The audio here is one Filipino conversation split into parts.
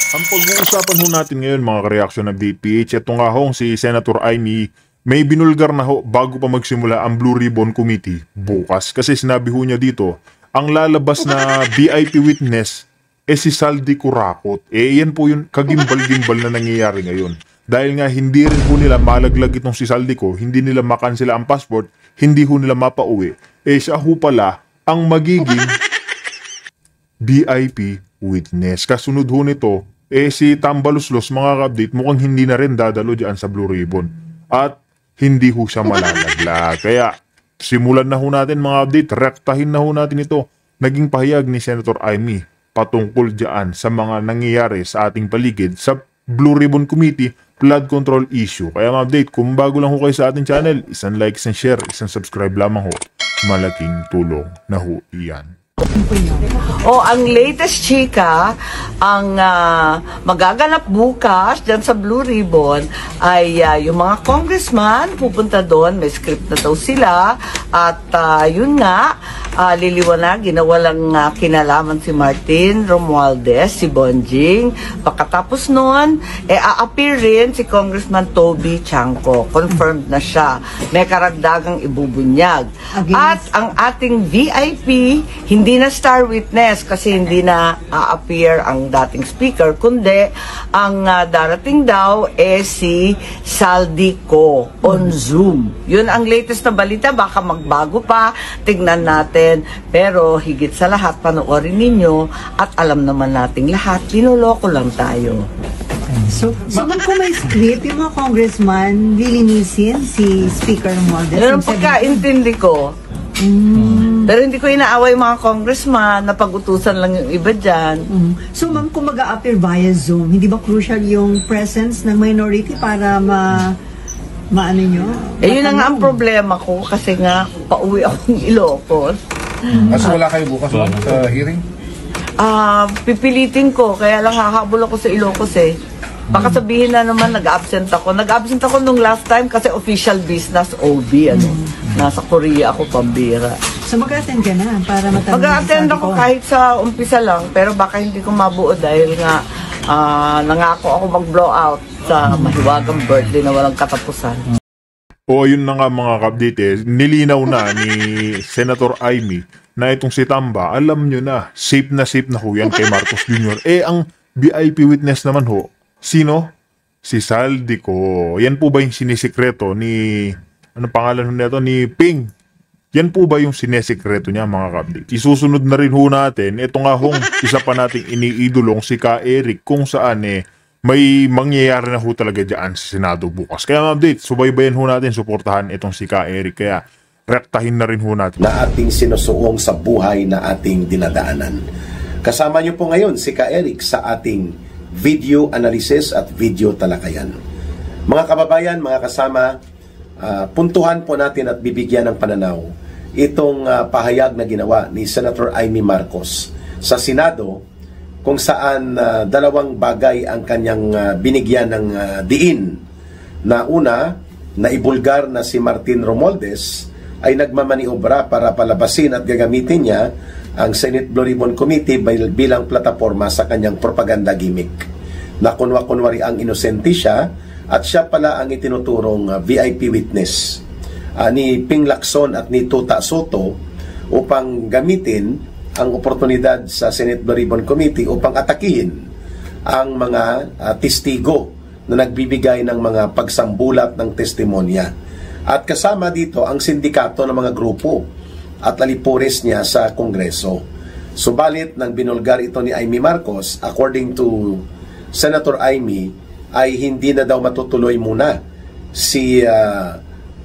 Ang pag-uusapan ho natin ngayon mga kareaksyon ng DPH, ito nga hong si Senator Amy may binulgar na ho bago pa magsimula ang Blue Ribbon Committee bukas. Kasi sinabi ho niya dito, ang lalabas na VIP witness si Saldi Kurakot. Yan po yung kagimbal-gimbal na nangyayari ngayon. Dahil nga hindi rin ho nila malaglag itong si Saldi ko, hindi nila makansela ang passport, hindi ho nila mapauwi. Siya ho pala ang magiging VIP witness. Kasunod ho nito, si Tambaluslos mga update mukhang hindi na rin dadalo dyan sa Blue Ribbon. At hindi ho siya malalaglag. Kaya simulan na ho natin mga update, rektahin na ho natin ito. Naging pahayag ni Senator Amy patungkol dyan sa mga nangyayari sa ating paligid sa Blue Ribbon Committee flood control issue. Kaya mga update, kung bago lang ho kayo sa ating channel, isang like, isang share, isang subscribe lamang ho. Malaking tulong na ho iyan. Ang latest chika, ang magaganap bukas dyan sa Blue Ribbon ay yung mga congressman pupunta doon, may script na daw sila at yun nga, liliwanagin na walang kinalaman si Martin Romualdez, si Bonjing. Pagkatapos noon, a-appear rin si Congressman Toby Chanco. Confirmed na siya. May karagdagang ibubunyag. At ang ating VIP, hindi na star witness kasi hindi na a-appear ang dating speaker, kundi ang darating daw si Saldi Ko on Zoom. Yun ang latest na balita, baka magbago pa, tignan natin. Pero higit sa lahat, panoorin ninyo at alam naman nating lahat, linuloko lang tayo. So kung may script, yung mga congressman, lilinisin si Speaker Romualdez. Yun ang pagkaintindi ko. Pero hindi ko inaaway mga congressman, napag-utusan lang yung iba dyan. So ma'am, kung mag-a-appear via Zoom, hindi ba crucial yung presence ng minority para maano nyo? Yun na nga ang problema ko kasi nga pauwi akong Ilocos. So wala kayo bukas sa hearing? Pipilitin ko, kaya lang hahabol ako sa Ilocos Baka sabihin na naman nag-absent ako. Nag-absent ako nung last time kasi official business OB. Nasa Korea ako pambira. So mag-attend ka na para matanong. Mag-attend ako kahit sa umpisa lang, pero baka hindi ko mabuo dahil nga nangako ako mag-blow out sa mahiwagang birthday na walang katapusan. Yun na nga mga kapdate, nilinaw na ni Senator Amy na itong si Tamba, alam nyo na safe na ho yan kay Marcos Jr. Ang VIP witness naman ho, sino? Si Saldi ko. Yan po ba yung sinisikreto ni, ano pangalan nito? Ni Ping. Yan po ba yung sinesikreto niya mga kapdate? Isusunod na rin ho natin, ito nga hong isa pa nating iniidolong si Ka Eric kung saan may mangyayari na ho talaga dyan sa Senado bukas. Kaya mga update, subaybayan ho natin, suportahan itong si Ka Eric. Kaya rektahin na rin ho natin. Na ating sinusuong sa buhay na ating dinadaanan. Kasama niyo po ngayon si Ka Eric sa ating video analysis at video talakayan. Mga kababayan, mga kasama, puntuhan po natin at bibigyan ng pananaw itong pahayag na ginawa ni Senator Amy Marcos sa Senado, kung saan dalawang bagay ang kanyang binigyan ng diin. Na una, na ibulgar na si Martin Romualdez ay nagmamaniobra para palabasin at gagamitin niya ang Senate Blue Ribbon Committee bilang plataforma sa kanyang propaganda gimmick. Na kunwa-kunwari ang inosente siya at siya pala ang itinuturong VIP witness ni Ping Lacson at ni Tuta Soto upang gamitin ang oportunidad sa Senate Blue Ribbon Committee upang atakihin ang mga testigo na nagbibigay ng mga pagsambulat ng testimonya. At kasama dito ang sindikato ng mga grupo at alipores niya sa Kongreso. Subalit nang binulgar ito ni Amy Marcos, according to Senator Amy, ay hindi na daw matutuloy muna si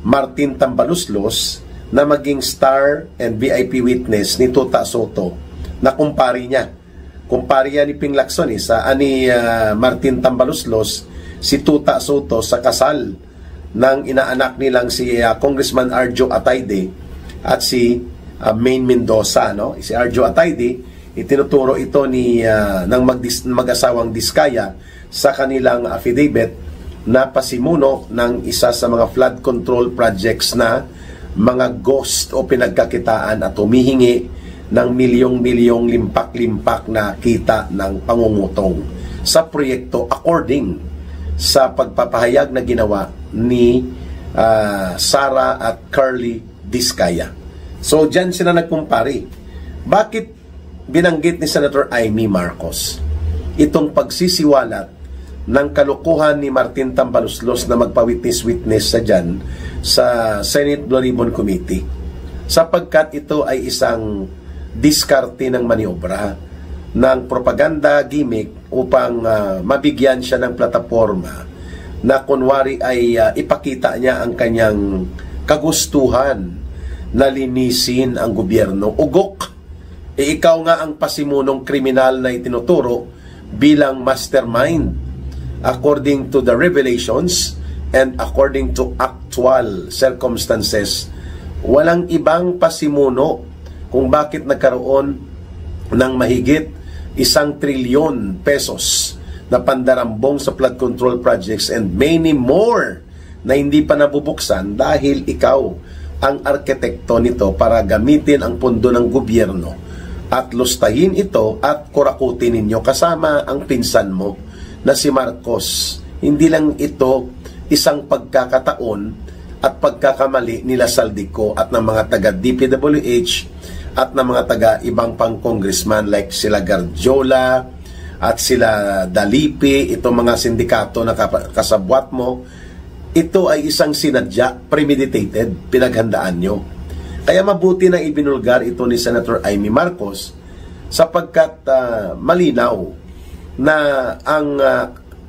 Martin Tambaluslos na maging star and VIP witness ni Tuta Soto na kumpari niya. Kumpari niya ni Ping Lacson ni Martin Tambaluslos, si Tuta Soto sa kasal ng inaanak nilang si Congressman Arjo Atayde at si Maine Mendoza. Si Arjo Atayde, itinuturo ito ng mag-asawang Diskaya sa kanilang affidavit na pasimuno ng isa sa mga flood control projects na mga ghost o pinagkakitaan at humihingi ng milyong-milyong limpak-limpak na kita ng pangungutong sa proyekto according sa pagpapahayag na ginawa ni Sara at Carly Diskaya. So, dyan sila nagkumpari. Bakit binanggit ni Senator Amy Marcos itong pagsisiwalat ng kalukuhan ni Martin Tambaloslos na magpa-witness-witness sa dyan sa Senate Blue Ribbon Committee? Sapagkat ito ay isang diskarte ng maniobra ng propaganda gimmick upang mabigyan siya ng plataforma na kunwari ay ipakita niya ang kanyang kagustuhan na linisin ang gobyerno. Ugok, ikaw nga ang pasimunong kriminal na itinuturo bilang mastermind according to the revelations and according to actual circumstances. Walang ibang pasimuno kung bakit nagkaroon ng mahigit 1 trilyon pesos na pandarambong sa flood control projects and many more na hindi pa nabubuksan dahil ikaw ang arkitekto nito para gamitin ang pondo ng gobyerno at lustahin ito at kurakutin ninyo kasama ang pinsan mo na si Marcos. Hindi lang ito isang pagkakataon at pagkakamali nila Saldico at ng mga taga DPWH at ng mga taga ibang pang congressman like sila Garjola at sila Dalipi, itong mga sindikato na kasabwat mo. Ito ay isang sinadya, premeditated, pinaghandaan nyo. Kaya mabuti na ibinulgar ito ni Senator Amy Marcos sapagkat malinaw na ang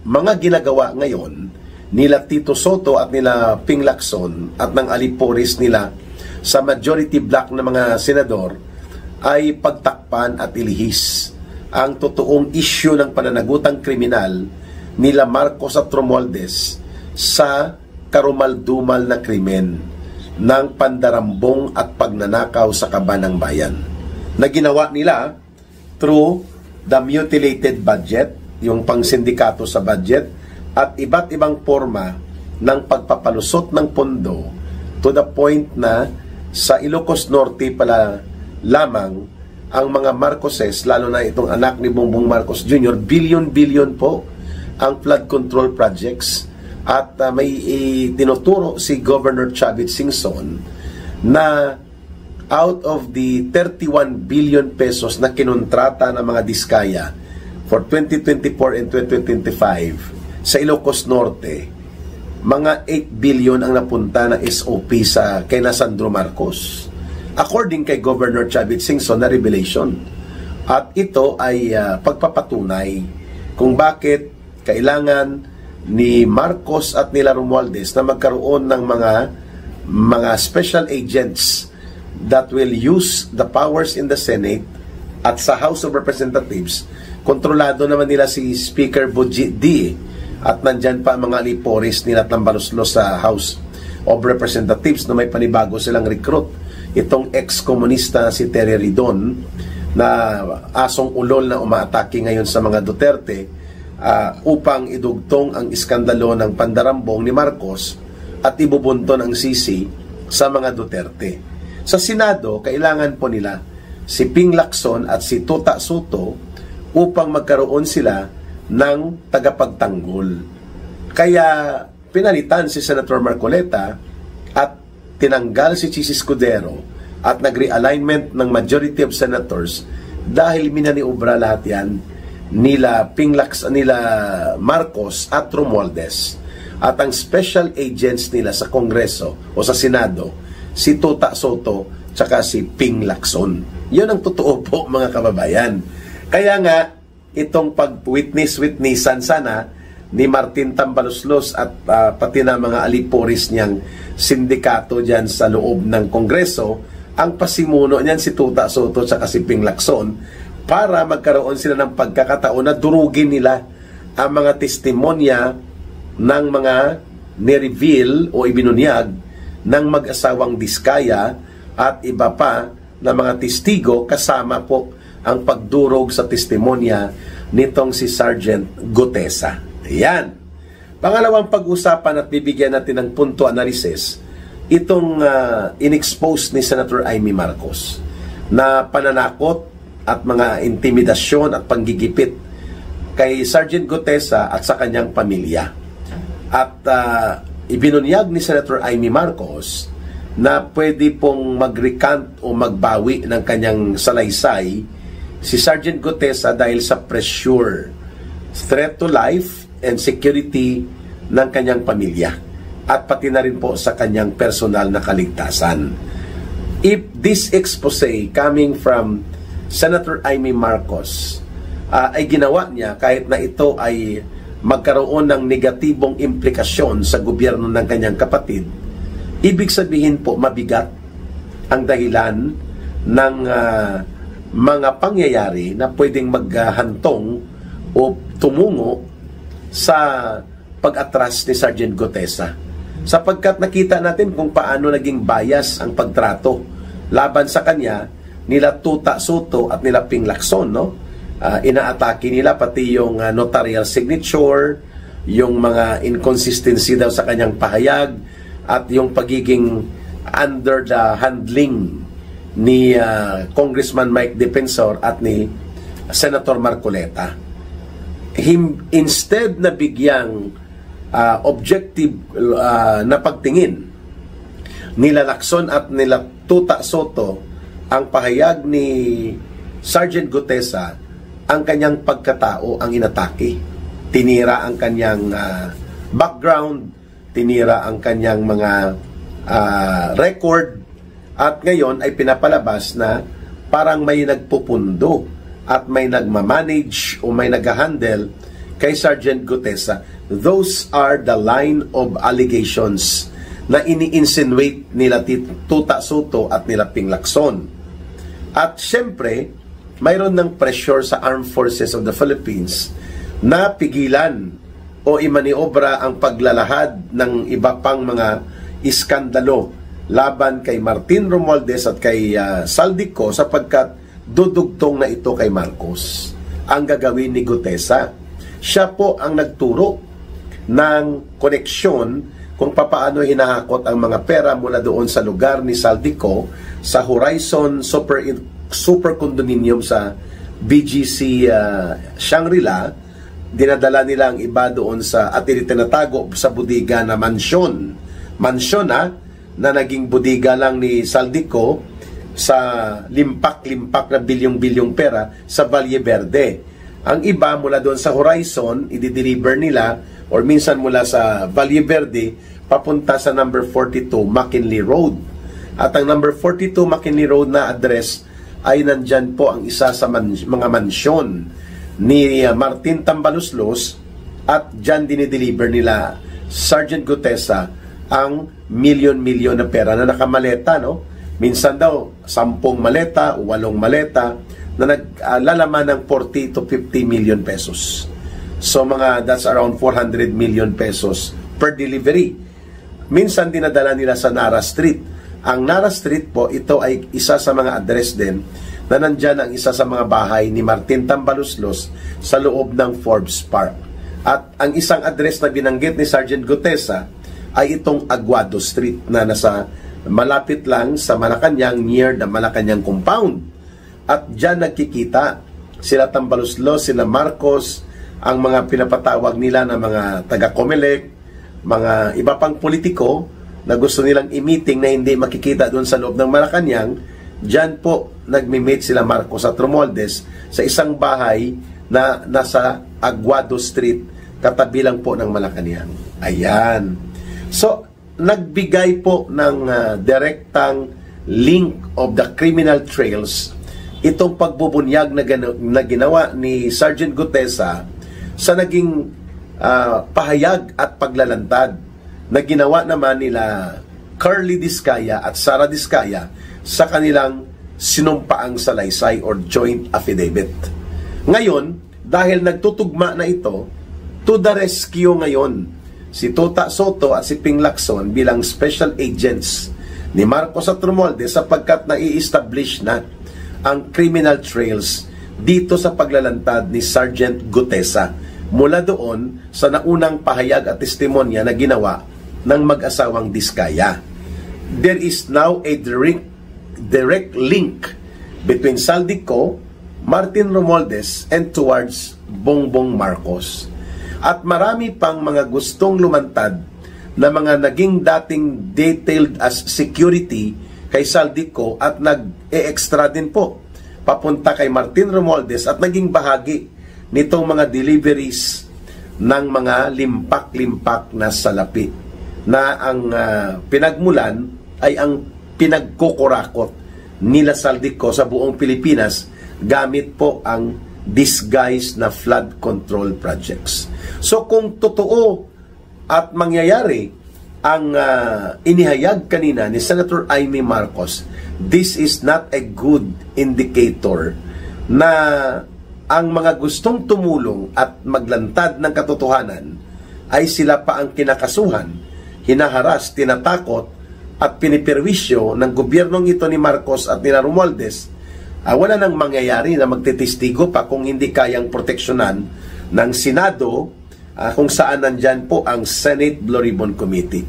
mga ginagawa ngayon nila Tito Soto at nila Ping Lacson at ng aliporis nila sa majority block na mga senador ay pagtakpan at ilihis ang totoong issue ng pananagutang kriminal nila Marcos at Romualdez sa karumal-dumal na krimen ng pandarambong at pagnanakaw sa kaban ng bayan na ginawa nila through the mutilated budget, yung pangsindikato sa budget at iba't ibang forma ng pagpapalusot ng pondo to the point na sa Ilocos Norte pala lamang ang mga Marcoses, lalo na itong anak ni Bongbong Marcos Jr., billion-billion po ang flood control projects at may tinuturo si Governor Chavit Singson na out of the 31 billion pesos na kinontrata ng mga Diskaya for 2024 and 2025 sa Ilocos Norte, mga 8 billion ang napunta na SOP sa kay Sandro Marcos. According kay Governor Chavit Singson na revelation. At ito ay pagpapatunay kung bakit kailangan ni Marcos at nila Romualdez na magkaroon ng mga special agents that will use the powers in the Senate at sa House of Representatives. Kontrolado naman nila si Speaker Budget D at nandyan pa mga aliporis nila Tambaloslos sa House of Representatives na may panibago silang recruit. Itong ex-komunista si Terry Ridon na asong ulol na umaatake ngayon sa mga Duterte upang idugtong ang iskandalo ng pandarambong ni Marcos at ibubunton ang sisi sa mga Duterte. Sa Senado, kailangan po nila si Ping Lacson at si Tuta Soto upang magkaroon sila ng tagapagtanggol. Kaya pinalitan si Senator Marcoleta at tinanggal si Chis Escudero at nag-realignment ng majority of senators dahil minaniobra lahat yan nila Marcos at Romualdez at ang special agents nila sa Kongreso o sa Senado si Tuta Soto tsaka si Ping Lacson. Yun ang totoo po mga kababayan. Kaya nga itong pag-witness-witnessan sana ni Martin Tambaloslos at pati na mga aliporis niyang sindikato dyan sa loob ng Kongreso, ang pasimuno niyan si Tuta Soto at si Ping Lacson para magkaroon sila ng pagkakataon na durugin nila ang mga testimonya ng mga nireveal o ibinunyag ng mag-asawang Diskaya at iba pa na mga testigo kasama po ang pagdurog sa testimonya nitong si Sergeant Gutesa. Ayan. Pangalawang pag-usapan at bibigyan natin ng punto analysis, itong inexpose ni Senator Amy Marcos na pananakot at mga intimidasyon at panggigipit kay Sergeant Gutesa at sa kanyang pamilya. At ibinunyag ni Senator Amy Marcos na pwede pong mag-recant o magbawi ng kanyang salaysay si Sergeant Gutesa dahil sa pressure, threat to life and security ng kanyang pamilya at pati na rin po sa kanyang personal na kaligtasan. If this expose coming from Senator Amy Marcos ay ginawa niya kahit na ito ay magkaroon ng negatibong implikasyon sa gobyerno ng kanyang kapatid, ibig sabihin po mabigat ang dahilan ng mga pangyayari na pwedeng maghantong o tumungo sa pag-atras ni Sergeant Gutesa. Sapagkat nakita natin kung paano naging bias ang pagtrato laban sa kanya nila Tuta Soto at nila Ping Lacson, no? Inaatake nila pati yung notarial signature, yung mga inconsistency daw sa kanyang pahayag, at yung pagiging under the handling ni Congressman Mike Defensor at ni Senator Marcoleta. Instead na bigyang objective na pagtingin nila Lacson at nila Tuta Soto ang pahayag ni Sergeant Gutesa, ang kanyang pagkatao ang inatake. Tinira ang kanyang background, tinira ang kanyang mga record, at ngayon ay pinapalabas na parang may nagpupundo at may nagmamanage o may nag-handle kay Sergeant Gutesa. Those are the line of allegations na ini-insinuate nila Tuta Soto at nila Ping Lacson. At syempre, mayroon ng pressure sa Armed Forces of the Philippines na pigilan o imaniobra ang paglalahad ng iba pang mga iskandalo laban kay Martin Romualdez at kay Saldico, sapagkat dudugtong na ito kay Marcos ang gagawin ni Gutesa. Siya po ang nagturo ng koneksyon kung papaano hinahakot ang mga pera mula doon sa lugar ni Saldico sa Horizon Super Condominium sa BGC Shangri-La. Dinadala nila ang iba doon sa at tinatago sa budiga na mansyon na naging budiga lang ni Saldico sa limpak-limpak na bilyong-bilyong pera sa Valle Verde. Ang iba mula doon sa Horizon, i-deliver nila or minsan mula sa Valle Verde papunta sa number 42 McKinley Road. At ang number 42 McKinley Road na address ay nandyan po ang isa sa mga mansyon ni Martin Tambaluslos, at dyan dinideliver nila Sergeant Gutesa ang milyon-milyon na pera na nakamaleta, no? Minsan daw 10 maleta, 8 maleta na naglalaman ng 40 to 50 million pesos. So that's around 400 million pesos per delivery. Minsan dinadala nila sa Nara Street. Ang Nara Street po, ito ay isa sa mga address din na nandyan ang isa sa mga bahay ni Martin Tambaluslos sa loob ng Forbes Park. At ang isang address na binanggit ni Sergeant Gutesa ay itong Aguado Street na nasa malapit lang sa Malacanang, near the Malacanang compound. At dyan nagkikita sila Tambaluslos, sila Marcos, ang mga pinapatawag nila na mga taga-Comelec, mga iba pang politiko na gusto nilang i-meeting na hindi makikita doon sa loob ng Malacanang. Diyan po nagmi-meet sila Marcos at Romualdez sa isang bahay na nasa Aguado Street, katabi lang po ng Malacanang. Ayan. So, nagbigay po ng direktang link of the criminal trails itong pagbubunyag na ginawa ni Sergeant Gutesa sa naging pahayag at paglalantad na ginawa naman nila Curly Discaya at Sara Discaya sa kanilang sinumpaang salaysay or joint affidavit. Ngayon, dahil nagtutugma na ito, to the rescue ngayon si Tuta Soto at si Ping Lacson bilang special agents ni Marcos at Romualdez, sapagkat nai-establish na ang criminal trails dito sa paglalantad ni Sergeant Gutesa mula doon sa naunang pahayag at testimonya na ginawa ng mag-asawang Discaya. There is now a direct link between Saldico, Martin Romualdez, and towards Bongbong Marcos. At marami pang mga gustong lumantad na mga naging dating detailed as security kay Saldico at nag-e-extra din po papunta kay Martin Romualdez at naging bahagi nitong mga deliveries ng mga limpak-limpak na salapi na ang pinagmulan ay ang pinagkukurakot nila Saldico sa buong Pilipinas gamit po ang disguised na flood control projects. So kung totoo at mangyayari ang inihayag kanina ni Senator Amy Marcos, this is not a good indicator na ang mga gustong tumulong at maglantad ng katotohanan ay sila pa ang kinakasuhan, hinaharas, tinatakot at piniperwisyo ng gobyernong ito ni Marcos at nila Romualdez. Wala nang mangyayari na magtitistigo pa kung hindi kayang proteksyonan ng Senado kung saan nandyan po ang Senate Blue Ribbon Committee.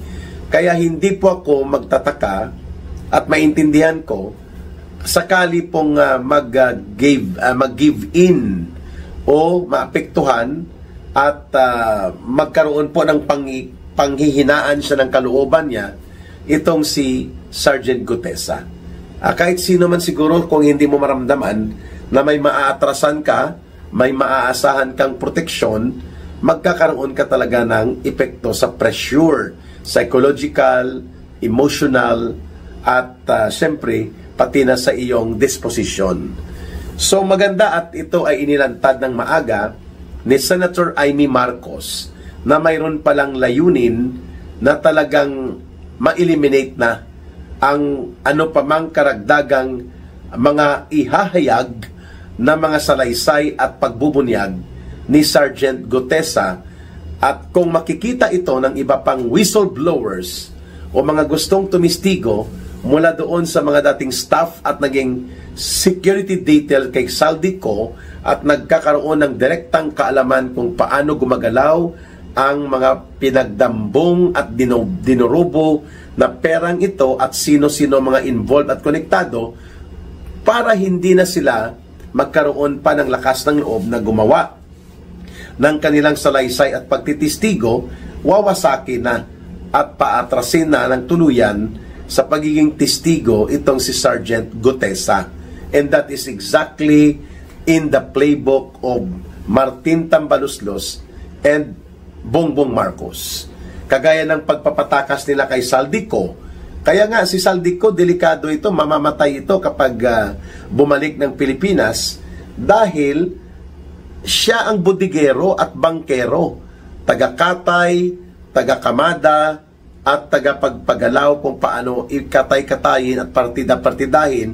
Kaya hindi po ako magtataka at maintindihan ko sakali pong mag-give in o maapektuhan at magkaroon po ng panghihinaan siya ng kalooban niya itong si Sergeant Gutesa. Kahit sino man siguro kung hindi mo maramdaman na may maaatrasan ka, may maaasahan kang proteksyon, magkakaroon ka talaga ng epekto sa pressure, psychological, emotional, at siyempre, pati na sa iyong disposition. So maganda at ito ay inilantad ng maaga ni Senator Amy Marcos na mayroon palang layunin na talagang ma-eliminate na ang ano pa mang karagdagang mga ihahayag na mga salaysay at pagbubunyag ni Sergeant Gutesa. At kung makikita ito ng iba pang whistleblowers o mga gustong tumistigo mula doon sa mga dating staff at naging security detail kay Saldico at nagkakaroon ng direktang kaalaman kung paano gumagalaw ang mga pinagdambong at dinurubo na perang ito at sino-sino mga involved at konektado para hindi na sila magkaroon pa ng lakas ng loob na gumawa ng kanilang salaysay at pagtitistigo, wawasaki na at paatrasin na ng tuluyan sa pagiging testigo itong si Sergeant Gutesa. And that is exactly in the playbook of Martin Tambaluslos and Bongbong Marcos. Kagaya ng pagpapatakas nila kay Saldico. Kaya nga si Saldico, delikado ito, mamamatay ito kapag bumalik ng Pilipinas dahil siya ang budigero at bangkero, taga-katay, taga-kamada, at tagapagpagalaw kung paano ikatay-katayin at partida-partidahin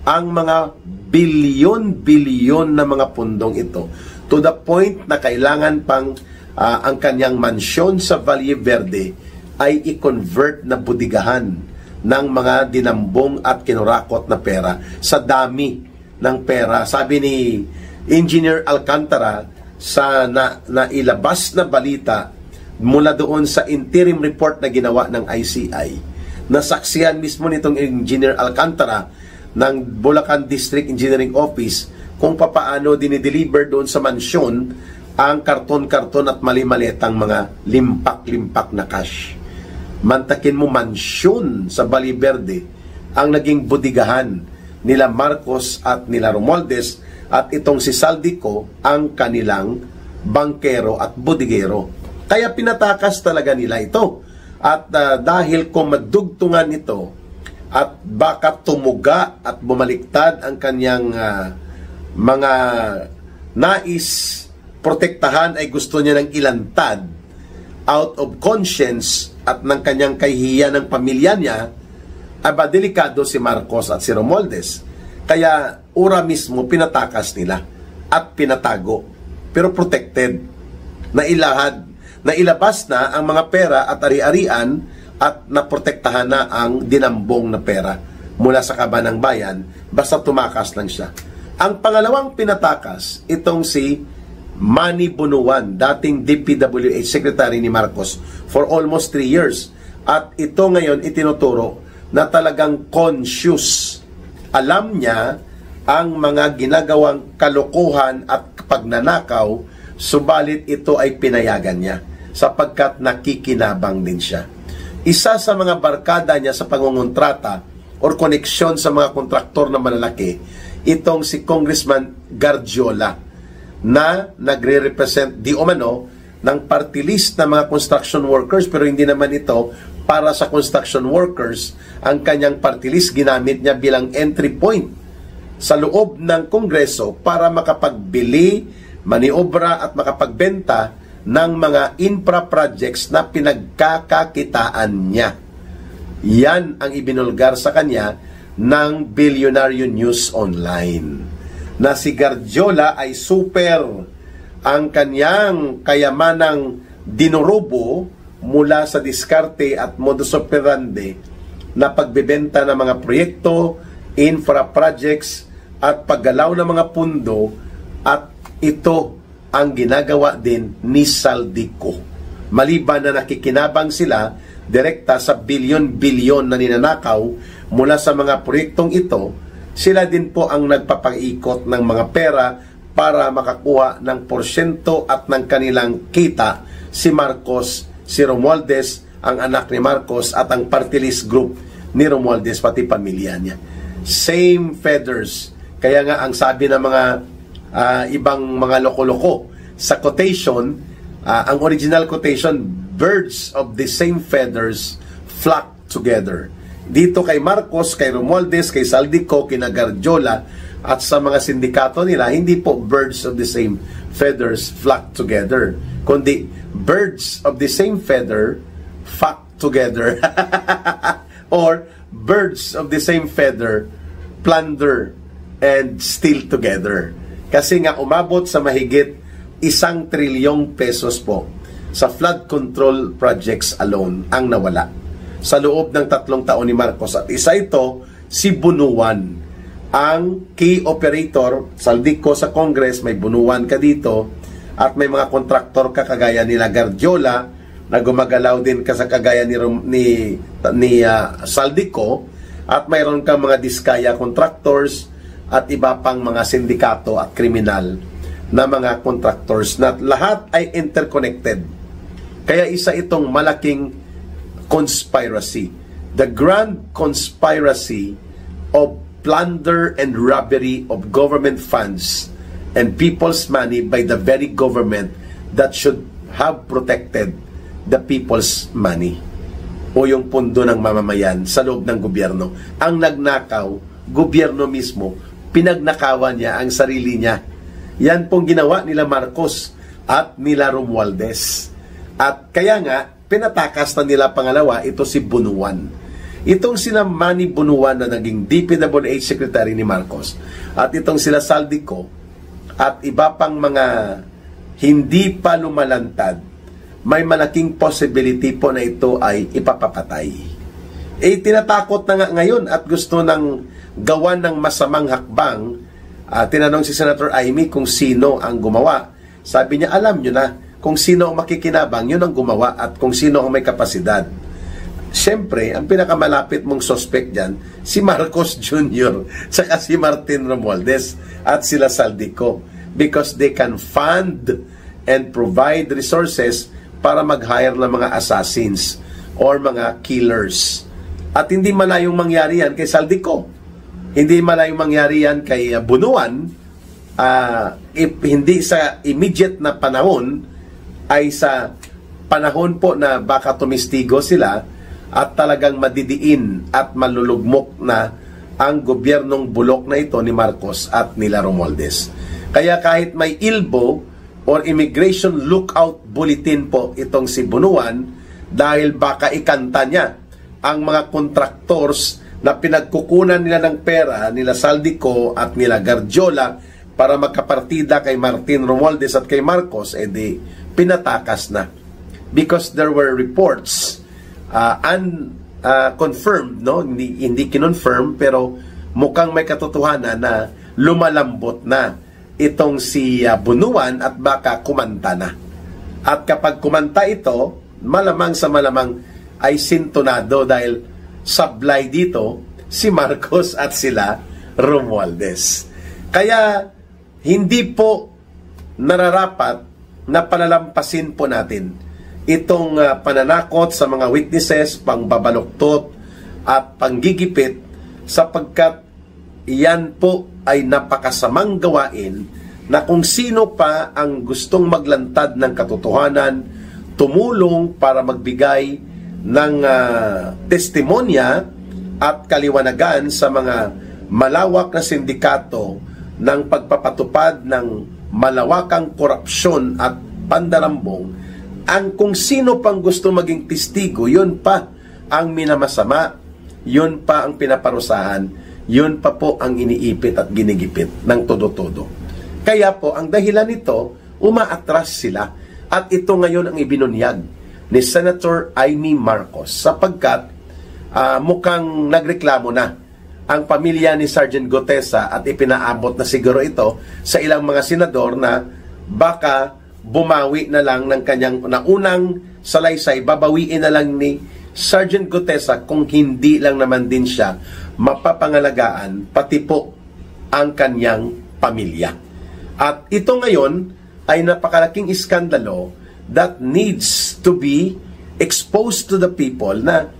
ang mga bilyon-bilyon na mga pundong ito. To the point na kailangan pang ang kanyang mansyon sa Valle Verde ay i-convert na budigahan ng mga dinambong at kinurakot na pera sa dami ng pera. Sabi ni Engineer Alcantara sa nailabas na balita mula doon sa interim report na ginawa ng ICI, nasaksihan mismo nitong Engineer Alcantara ng Bulacan District Engineering Office kung papaano dinideliver doon sa mansyon ang karton-karton at mali-malitang mga limpak-limpak na cash. Mantakin mo, mansyon sa Valle Verde ang naging budigahan nila Marcos at nila Romualdez at itong si Saldico ang kanilang bangkero at budigero. Kaya pinatakas talaga nila ito. At dahil kung madugtungan ito at baka tumuga at bumaliktad ang kanyang mga nais protektahan ay gusto niya ng ilantad out of conscience at ng kanyang kahihiyan ng pamilya niya, aba delikado si Marcos at si Romualdez. Kaya ura mismo pinatakas nila at pinatago pero protected na ilabas na ang mga pera at ari-arian at naprotektahan na ang dinambong na pera mula sa kaban ng bayan basta tumakas lang siya. Ang pangalawang pinatakas, itong si Manny Bunuan, dating DPWH Secretary ni Marcos for almost 3 years. At ito ngayon itinuturo na talagang conscious. Alam niya ang mga ginagawang kalokohan at pagnanakaw, subalit ito ay pinayagan niya sapagkat nakikinabang din siya. Isa sa mga barkada niya sa pangungontrata or koneksyon sa mga kontraktor na malalaki, itong si Congressman Garjola na nagre-represent di umano ng party list ng mga construction workers, pero hindi naman ito para sa construction workers. Ang kanyang party list ginamit niya bilang entry point sa loob ng Kongreso para makapagbili, maniobra at makapagbenta ng mga infra projects na pinagkakakitaan niya. Yan ang ibinulgar sa kanya ng Billionaire News Online. Na si Garjola ay super ang kanyang kayamanang dinurubo mula sa diskarte at modus operandi na pagbebenta ng mga proyekto, infra projects at paggalaw ng mga pundo, at ito ang ginagawa din ni Saldico. Maliban na nakikinabang sila direkta sa bilyon-bilyon na ninanakaw mula sa mga proyektong ito, sila din po ang nagpapaikot ng mga pera para makakuha ng porsyento at ng kanilang kita si Marcos, si Romualdez, ang anak ni Marcos at ang party list group ni Romualdez pati pamilya niya. Same feathers. Kaya nga ang sabi ng mga ibang mga loko-loko sa quotation, ang original quotation, birds of the same feathers flock together. Dito kay Marcos, kay Romualdez, kay Saldico, kina Garjola, at sa mga sindikato nila, hindi po birds of the same feathers flock together, kundi birds of the same feather flock together. Or birds of the same feather plunder and steal together. Kasi nga umabot sa mahigit 1 trilyong pesos po sa flood control projects alone ang nawala sa loob ng 3 taon ni Marcos. At isa ito, si Bunuan, ang key operator. Saldico sa Congress, may Bunuan ka dito, at may mga kontraktor ka kagaya nila Garjola na gumagalaw din ka sa kagaya ni Saldico, at mayroon kang mga Diskaya contractors at iba pang mga sindikato at kriminal na mga contractors na lahat ay interconnected. Kaya isa itong malaking conspiracy. The grand conspiracy of plunder and robbery of government funds and people's money by the very government that should have protected the people's money o yung pundo ng mamamayan sa loob ng gobyerno. Ang nagnakaw, gobyerno mismo, pinagnakawan niya ang sarili niya. Yan pong ginawa nila Marcos at nila Romualdez. At kaya nga, pinatakas na nila pangalawa, ito si Bunuan. Itong sila Manny Bunuan na naging DPWH Secretary ni Marcos, at itong sila Saldico, at iba pang mga hindi pa lumalantad, may malaking possibility po na ito ay ipapapatay. Tinatakot na nga ngayon at gusto ng gawan ng masamang hakbang. Tinanong si Senator Amy kung sino ang gumawa. Sabi niya, alam nyo na kung sino ang makikinabang, yun ang gumawa, at kung sino ang may kapasidad. Siyempre, ang pinakamalapit mong suspect dyan, si Marcos Jr. saka si Martin Romualdez at sila Saldico, because they can fund and provide resources para mag-hire ng mga assassins or mga killers. At hindi malayong mangyari yan kay Saldico. Hindi malayong mangyari yan kay Bunuan. Hindi sa immediate na panahon, ay sa panahon po na baka tumistigo sila at talagang madidiin at malulugmok na ang gobyernong bulok na ito ni Marcos at nila Romualdez. Kaya kahit may ILBO or Immigration Lookout Bulletin po itong si Bunuan, dahil baka ikanta niya ang mga contractors na pinagkukunan nila ng pera nila Saldico at nila Garjola para magkapartida kay Martin Romualdez at kay Marcos, edi pinatakas na. Because there were reports, unconfirmed, no? Hindi kinonfirm, pero mukhang may katotohanan na lumalambot na itong si Bunuan at baka kumanta na. At kapag kumanta ito, malamang sa malamang ay sintonado dahil sablay dito si Marcos at sila Romualdez. Kaya hindi po nararapat na palalampasin po natin itong pananakot sa mga witnesses, pangbabaluktot at panggigipit, sapagkat iyan po ay napakasamang gawain na kung sino pa ang gustong maglantad ng katotohanan, tumulong para magbigay ng testimonya at kaliwanagan sa mga malawak na sindikato ng pagpapatupad ng malawakang korupsyon at pandarambong, ang kung sino pang gusto maging testigo, yun pa ang minamasama, yun pa ang pinaparusahan, yun pa po ang iniipit at ginigipit ng todo-todo. Kaya po, ang dahilan nito, umaatras sila. At ito ngayon ang ibinunyag ni Senator Amy Marcos, sapagkat mukhang nagreklamo na ang pamilya ni Sergeant Gutesa at ipinaabot na siguro ito sa ilang mga senador na baka bumawi na lang ng kanyang naunang salaysay, babawiin na lang ni Sergeant Gutesa kung hindi lang naman din siya mapapangalagaan pati po ang kanyang pamilya. At ito ngayon ay napakalaking iskandalo that needs to be exposed to the people na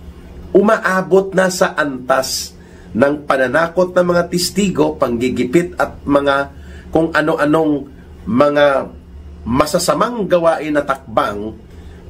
umaabot na sa antas ng pananakot ng mga testigo, panggigipit at mga kung ano-anong mga masasamang gawain na takbang,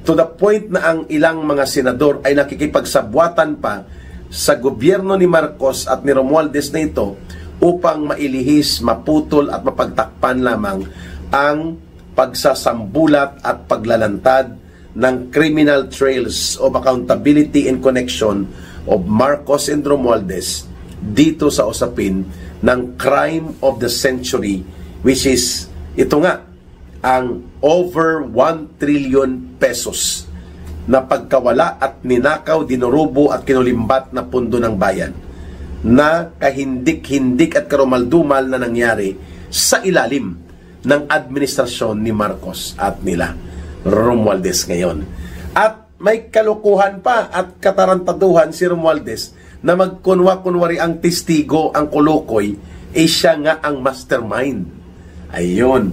to the point na ang ilang mga senador ay nakikipagsabwatan pa sa gobyerno ni Marcos at ni Romualdez na ito upang mailihis, maputol at mapagtakpan lamang ang pagsasambulat at paglalantad ng criminal trails of accountability and connection of Marcos and Romualdez dito sa usapin ng crime of the century, which is ito nga, ang over 1 trillion pesos na pagkawala at ninakaw, dinurubo at kinulimbat na pundo ng bayan na kahindik-hindik at karumaldumal na nangyari sa ilalim ng administrasyon ni Marcos at nila Romualdez ngayon. At may kalukuhan pa at katarantaduhan si Romualdez na magkunwa-kunwari ang testigo, ang kulukoy, siya nga ang mastermind. Ayun.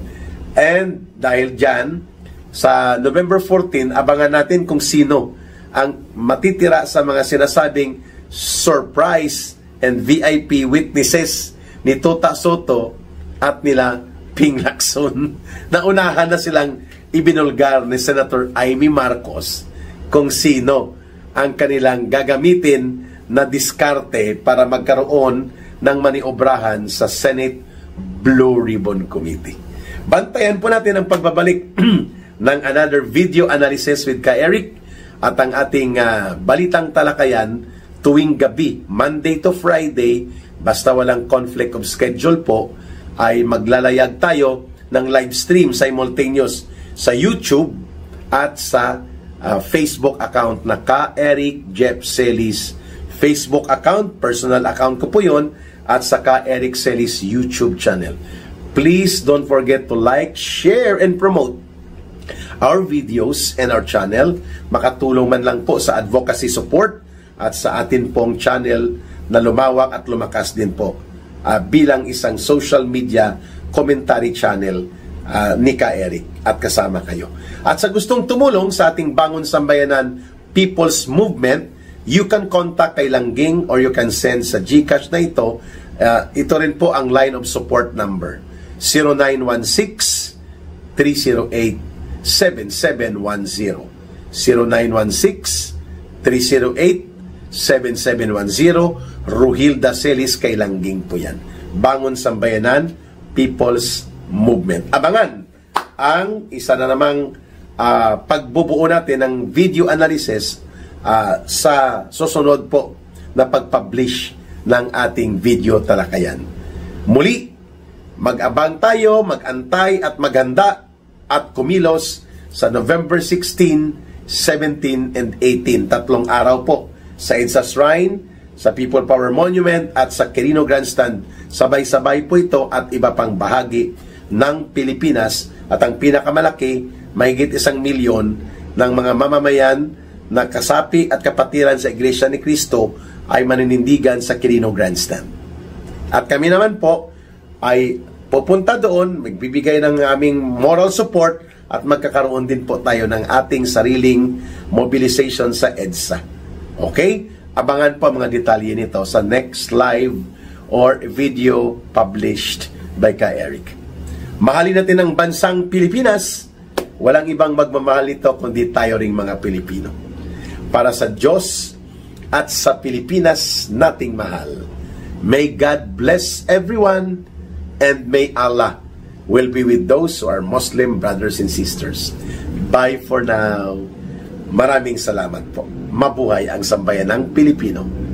And dahil dyan, sa November 14, abangan natin kung sino ang matitira sa mga sinasabing surprise and VIP witnesses ni Tota Soto at nila Ping Lacson. Naunahan na silang ibinulgar ni Senator Amy Marcos kung sino ang kanilang gagamitin na diskarte para magkaroon ng maniobrahan sa Senate Blue Ribbon Committee. Bantayan po natin ang pagbabalik ng another video analysis with Ka Eric at ang ating balitang talakayan tuwing gabi, Monday to Friday, basta walang conflict of schedule po, ay maglalayag tayo ng live stream simultaneous sa YouTube at sa Facebook account na Ka Eric Jeff Celis Facebook account, personal account ko po yun, at sa Ka Eric Celis YouTube channel. Please don't forget to like, share, and promote our videos and our channel. Makatulong man lang po sa advocacy support at sa atin pong channel na lumawak at lumakas din po bilang isang social media commentary channel ni Ka Eric at kasama kayo. At sa gustong tumulong sa ating Bangon Sambayanan People's Movement, you can contact kay Langging or you can send sa GCash na ito. Ito rin po ang line of support number 0916-308-7710 0916-308-7710 Ruhilda Celis kay Langging po yan. Bangon Sambayanan People's Movement. Abangan ang isa na namang pagbubuo natin ng video analysis sa susunod po na pag-publish ng ating video talakayan. Muli, mag-abang tayo, mag-antay at maghanda at kumilos sa November 16, 17, and 18. 3 araw po sa EDSA Shrine, sa People Power Monument at sa Quirino Grandstand. Sabay-sabay po ito at iba pang bahagi ng Pilipinas at ang pinakamalaki, mahigit 1 milyon ng mga mamamayan na kasapi at kapatiran sa Iglesia ni Cristo ay maninindigan sa Quirino Grandstand. At kami naman po ay pupunta doon, magbibigay ng aming moral support at magkakaroon din po tayo ng ating sariling mobilization sa EDSA. Okay? Abangan po mga detalye nito sa next live or video published by Ka Eric. Mahalin natin ang bansang Pilipinas. Walang ibang magmamahal ito kundi tayo ring mga Pilipino. Para sa Diyos at sa Pilipinas nating mahal. May God bless everyone and may Allah will be with those who are Muslim brothers and sisters. Bye for now. Maraming salamat po. Mabuhay ang sambayanang Pilipino.